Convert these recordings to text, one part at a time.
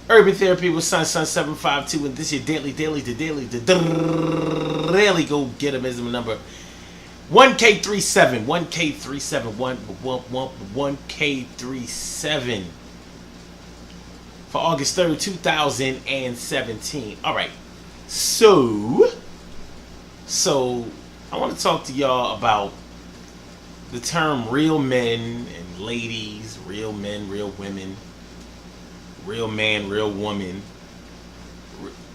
Urban Therapy with Sun 752, and this is your daily go get him is my number 1K37 1K37 for August 3rd 2017. All right, so I want to talk to y'all about the term real men and ladies, real men, real women, real man, real woman,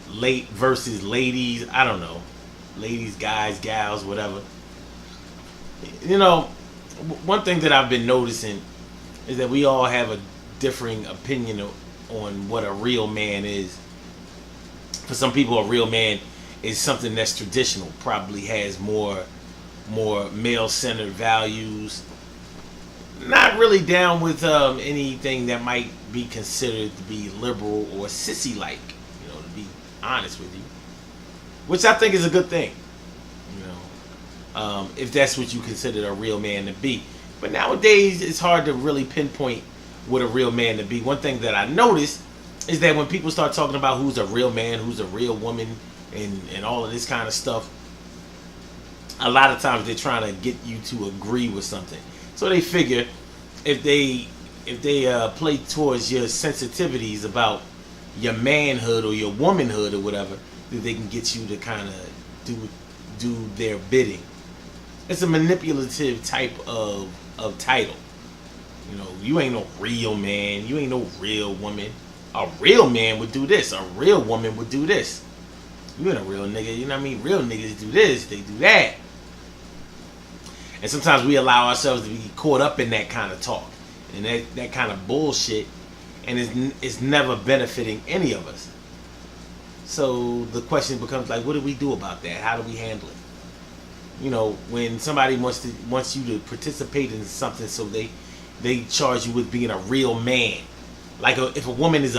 late versus ladies. I don't know, ladies, guys, gals, whatever. You know, one thing that I've been noticing is that we all have a differing opinion on what a real man is. For some people, a real man is something that's traditional, probably has more male-centered values. Not really down with anything that might be considered to be liberal or sissy-like, to be honest with you. Which I think is a good thing, if that's what you consider a real man to be. But nowadays, it's hard to really pinpoint what a real man to be. One thing that I noticed is that when people start talking about who's a real man, who's a real woman, and all of this kind of stuff, a lot of times they're trying to get you to agree with something. So they figure if they play towards your sensitivities about your manhood or your womanhood or whatever, that they can get you to kind of do their bidding. It's a manipulative type of title. You ain't no real man. You ain't no real woman. A real man would do this. A real woman would do this. You ain't a real nigga. You know what I mean? Real niggas do this. They do that. And sometimes we allow ourselves to be caught up in that kind of talk and that kind of bullshit, and it's never benefiting any of us. So the question becomes like, what do we do about that? How do we handle it? When somebody wants you to participate in something, so they charge you with being a real man. Like if a woman is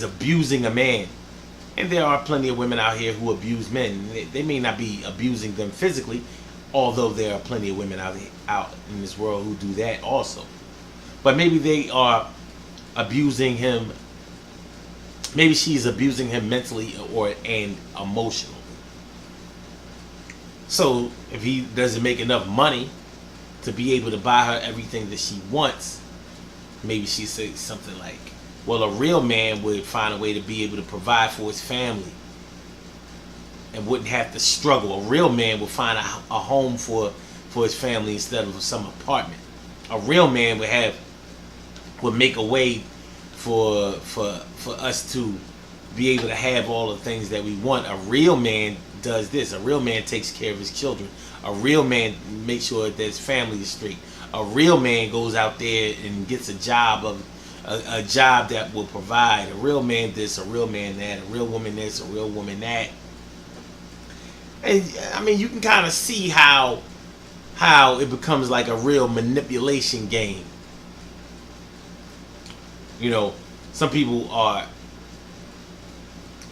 abusing a man, and there are plenty of women out here who abuse men. They may not be abusing them physically, although there are plenty of women out in this world who do that also. But maybe they are abusing him. Maybe she's abusing him mentally and emotionally. So if he doesn't make enough money to be able to buy her everything that she wants, maybe she says something like, well, a real man would find a way to be able to provide for his family and wouldn't have to struggle. A real man would find a home for his family instead of some apartment. A real man would make a way for us to be able to have all the things that we want. A real man does this. A real man takes care of his children. A real man makes sure that his family is straight. A real man goes out there and gets a job that will provide. A real man this, a real man that, a real woman this, a real woman that. And I mean, you can kind of see how it becomes like a real manipulation game. Some people are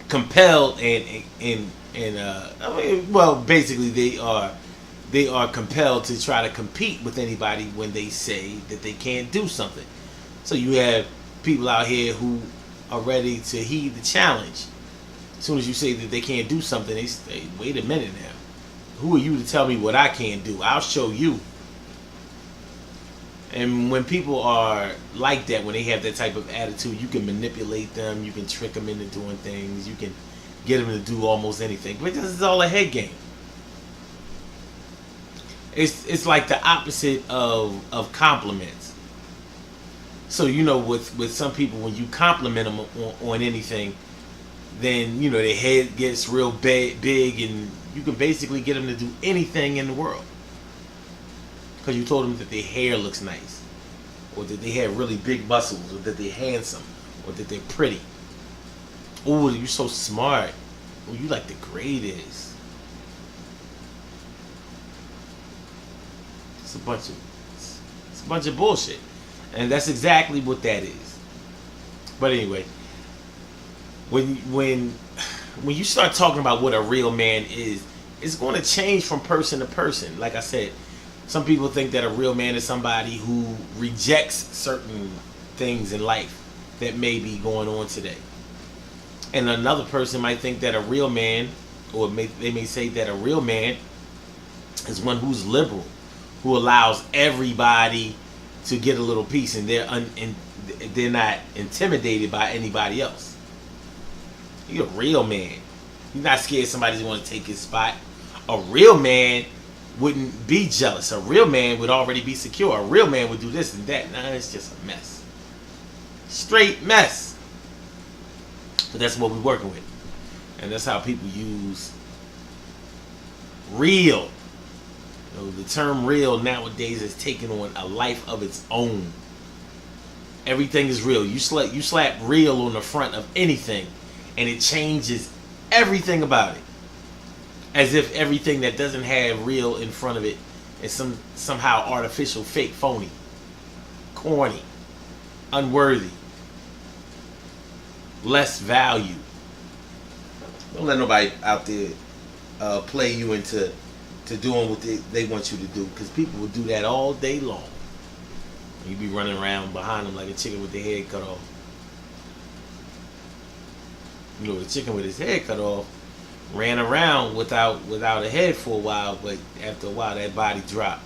compelled basically they are compelled to try to compete with anybody when they say that they can't do something. So you have people out here who are ready to heed the challenge. As soon as you say that they can't do something, they say, wait a minute now. Who are you to tell me what I can't do? I'll show you. And when people are like that, when they have that type of attitude, you can manipulate them, you can trick them into doing things, you can get them to do almost anything. But this is all a head game. It's like the opposite of compliments. So with some people, when you compliment them on anything, then their head gets real big, and you can basically get them to do anything in the world because you told them that their hair looks nice, or that they have really big muscles, or that they're handsome, or that they're pretty. Oh, you're so smart. Oh, you like the greatest. It's a bunch of bullshit, and that's exactly what that is. But anyway, when you start talking about what a real man is, it's going to change from person to person. Like I said, some people think that a real man is somebody who rejects certain things in life. that may be going on today. And another person might think that a real man, or they may say that a real man is one who's liberal, who allows everybody to get a little piece, and they're not intimidated by anybody else. You're a real man. You're not scared somebody's going to take his spot. A real man wouldn't be jealous. A real man would already be secure. A real man would do this and that. Nah, it's just a mess. Straight mess. But that's what we're working with. And that's how people use real. You know, the term real nowadays is taking on a life of its own. Everything is real. You slap real on the front of anything, and it changes everything about it. As if everything that doesn't have real in front of it is somehow artificial, fake, phony, corny, unworthy, less value. Don't let nobody out there play you into doing what they want you to do, because people will do that all day long. You be running around behind them like a chicken with their head cut off. You know, the chicken with his head cut off ran around without a head for a while, but after a while that body dropped.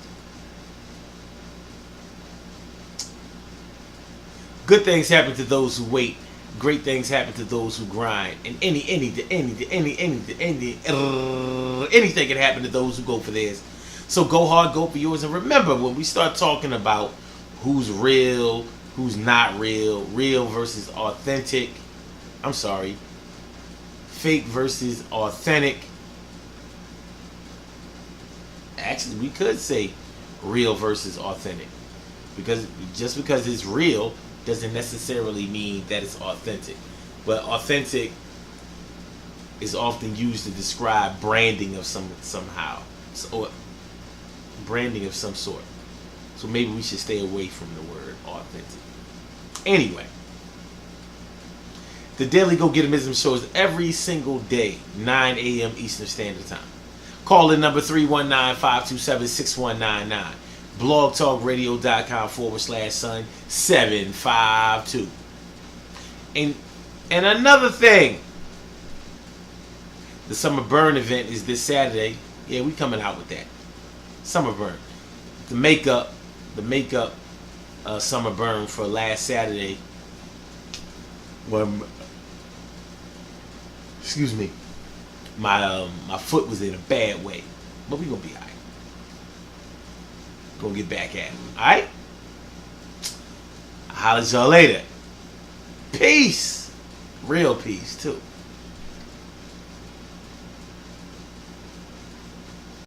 Good things happen to those who wait. Great things happen to those who grind. And anything can happen to those who go for theirs. So go hard, go for yours. And remember, when we start talking about who's real, who's not real, real versus authentic, fake versus authentic. Actually, we could say real versus authentic, because just because it's real doesn't necessarily mean that it's authentic. But authentic is often used to describe branding of or branding of some sort. So maybe we should stay away from the word authentic. Anyway, the Daily Go Getimism show is every single day, 9 a.m. Eastern Standard Time. Call in number 319-527-6199. blogtalkradio.com/son752. And another thing, the Summer Burn event is this Saturday. Yeah, we coming out with that. Summer Burn. The makeup Summer Burn for last Saturday. When, excuse me, my foot was in a bad way, but we gonna be alright. Gonna get back at it. Alright? I'll holler at y'all later. Peace. Real peace too.